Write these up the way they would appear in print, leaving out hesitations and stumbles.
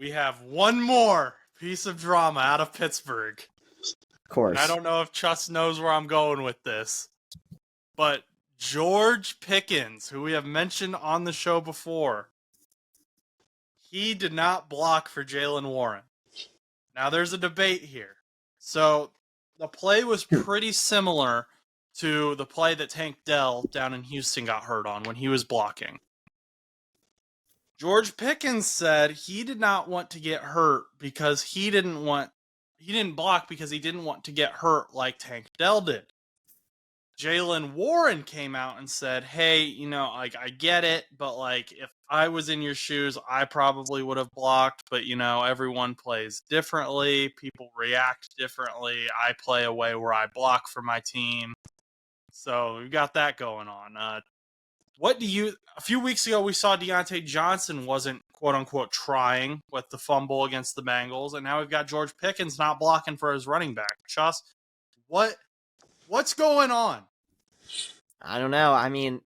we have one more piece of drama out of Pittsburgh. Of course. And I don't know if Chus knows where I'm going with this, but George Pickens, who we have mentioned on the show before, he did not block for Jaylen Warren. Now, there's a debate here. So, the play was pretty similar to the play that Tank Dell down in Houston got hurt on when he was blocking. George Pickens said he did not want to get hurt because he didn't block because he didn't want to get hurt like Tank Dell did. Jaylen Warren came out and said, hey, I get it, but if I was in your shoes, I probably would have blocked, but everyone plays differently. People react differently. I play a way where I block for my team. So we got that going on. A few weeks ago, we saw Deontay Johnson wasn't quote unquote trying with the fumble against the Bengals. And now we've got George Pickens not blocking for his running back. Chus, what's going on? I don't know. I mean,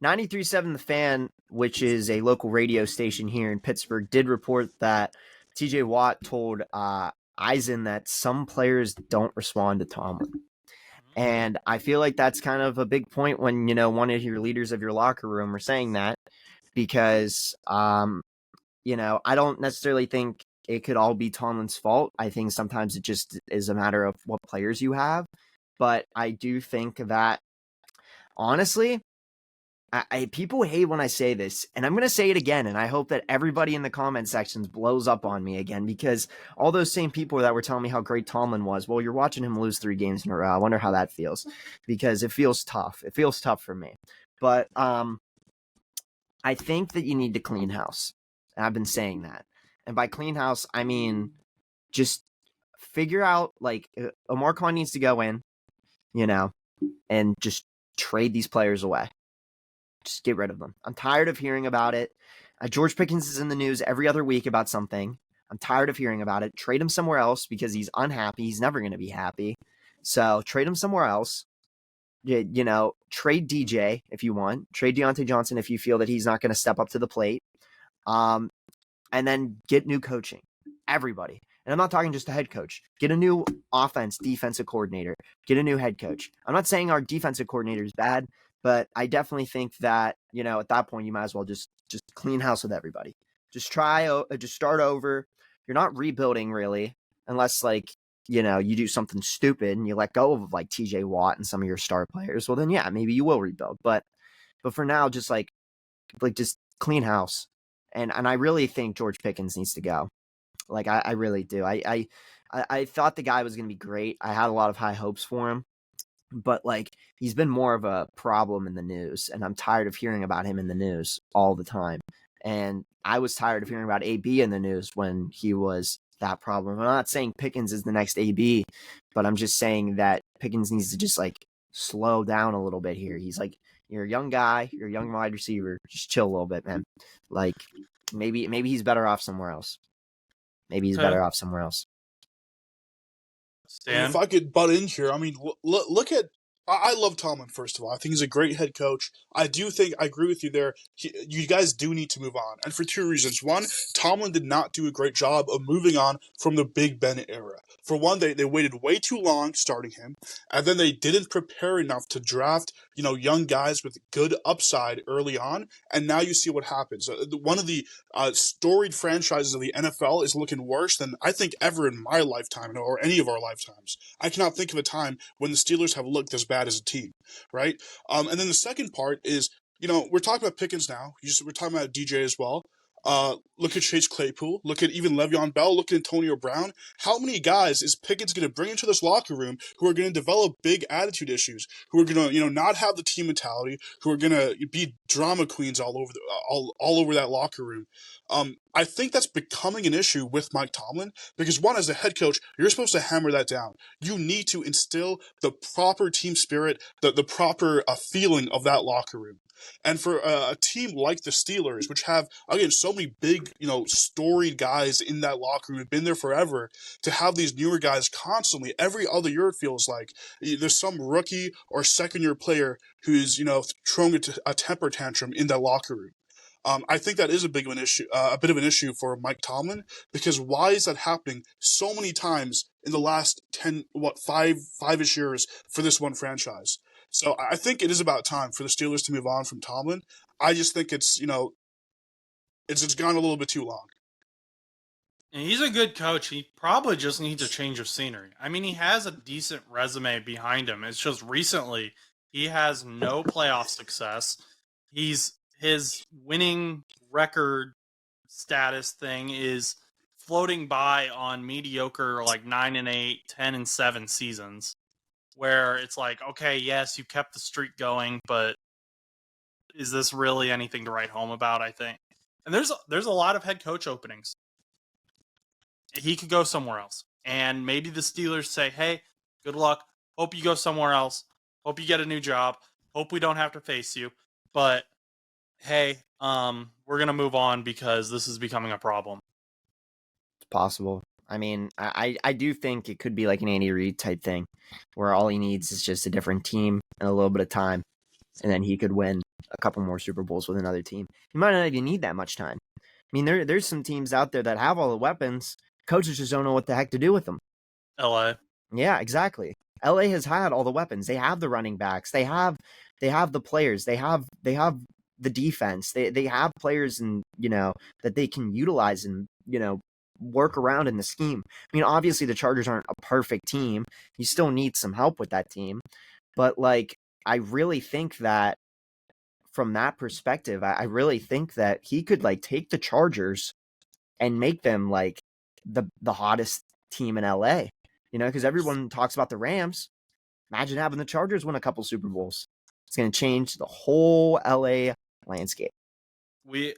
93.7 The Fan, which is a local radio station here in Pittsburgh, did report that TJ Watt told Eisen that some players don't respond to Tomlin. And I feel like that's kind of a big point when, one of your leaders of your locker room are saying that because, I don't necessarily think it could all be Tomlin's fault. I think sometimes it just is a matter of what players you have. But I do think that, honestly, people hate when I say this, and I'm going to say it again, and I hope that everybody in the comment sections blows up on me again, because all those same people that were telling me how great Tomlin was, well, you're watching him lose 3 games in a row. I wonder how that feels, because it feels tough. It feels tough for me. But I think that you need to clean house. And I've been saying that. And by clean house, I mean just figure out, Omar Khan needs to go in, and just trade these players away. Just get rid of them. I'm tired of hearing about it. George Pickens is in the news every other week about something. I'm tired of hearing about it. Trade him somewhere else because he's unhappy. He's never going to be happy. So trade him somewhere else. Trade DJ if you want. Trade Deontay Johnson if you feel that he's not going to step up to the plate. And then get new coaching. Everybody. And I'm not talking just a head coach. Get a new defensive coordinator. Get a new head coach. I'm not saying our defensive coordinator is bad, but I definitely think that, at that point, you might as well just clean house with everybody. Just start over. You're not rebuilding, really, unless, you do something stupid and you let go of, TJ Watt and some of your star players. Well, then, yeah, maybe you will rebuild. But for now, just clean house. And I really think George Pickens needs to go. I really do. I thought the guy was going to be great. I had a lot of high hopes for him. But he's been more of a problem in the news, and I'm tired of hearing about him in the news all the time. And I was tired of hearing about AB in the news when he was that problem. I'm not saying Pickens is the next AB, but I'm just saying that Pickens needs to just slow down a little bit here. He's you're a young guy, you're a young wide receiver. Just chill a little bit, man. Maybe he's better off somewhere else. Stan? If I could butt in here, I mean, look at. I love Tomlin, first of all. I think he's a great head coach. I agree with you there. You guys do need to move on. And for 2 reasons. One, Tomlin did not do a great job of moving on from the Big Ben era. For one, they waited way too long starting him. And then they didn't prepare enough to draft, young guys with good upside early on. And now you see what happens. One of the storied franchises of the NFL is looking worse than I think ever in my lifetime or any of our lifetimes. I cannot think of a time when the Steelers have looked as bad as a team, right? And then the second part is, we're talking about Pickens now. We're talking about DJ as well. Look at Chase Claypool. Look at even Le'Veon Bell. Look at Antonio Brown. How many guys is Pickens going to bring into this locker room who are going to develop big attitude issues, who are going to, not have the team mentality, who are going to be drama queens all over that locker room? I think that's becoming an issue with Mike Tomlin because, one, as a head coach, you're supposed to hammer that down. You need to instill the proper team spirit, the proper feeling of that locker room. And for a team like the Steelers, which have, again, so many big, storied guys in that locker room, have been there forever, to have these newer guys constantly, every other year it feels like, there's some rookie or second-year player who's, throwing a temper tantrum in that locker room. I think that is a bit of an issue for Mike Tomlin, because why is that happening so many times in the last 5-ish years for this one franchise? So I think it is about time for the Steelers to move on from Tomlin. I just think it's gone a little bit too long. And he's a good coach. He probably just needs a change of scenery. I mean, he has a decent resume behind him. It's just recently he has no playoff success. His winning record status thing is floating by on mediocre, like 9-8, 10-7 seasons, where it's like, okay, yes, you kept the streak going, but is this really anything to write home about? I think, and there's a lot of head coach openings. He could go somewhere else, and maybe the Steelers say, "Hey, good luck. Hope you go somewhere else. Hope you get a new job. Hope we don't have to face you." But hey, we're gonna move on because this is becoming a problem. It's possible. I mean, I do think it could be like an Andy Reid type thing, where all he needs is just a different team and a little bit of time, and then he could win a couple more Super Bowls with another team. He might not even need that much time. I mean, there's some teams out there that have all the weapons. Coaches just don't know what the heck to do with them. LA. Yeah, exactly. LA has had all the weapons. They have the running backs. They have the players. They have the defense. They have players that they can utilize and work around in the scheme. I mean, obviously the Chargers aren't a perfect team. You still need some help with that team. But like, I really think that from that perspective, I really think that he could like take the Chargers and make them like the hottest team in LA, because everyone talks about the Rams. Imagine having the Chargers win a couple Super Bowls. It's going to change the whole LA landscape. We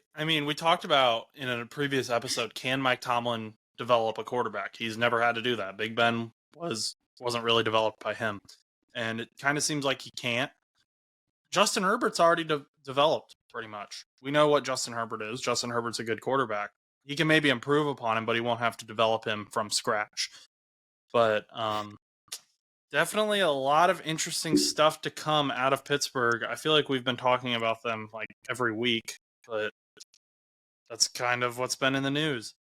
talked about in a previous episode, can Mike Tomlin develop a quarterback? He's never had to do that. Big Ben wasn't really developed by him, and it kind of seems like he can't. Justin Herbert's already developed pretty much. We know what Justin Herbert is. Justin Herbert's a good quarterback. He can maybe improve upon him, but he won't have to develop him from scratch. But definitely a lot of interesting stuff to come out of Pittsburgh. I feel like we've been talking about them like every week, but that's kind of what's been in the news.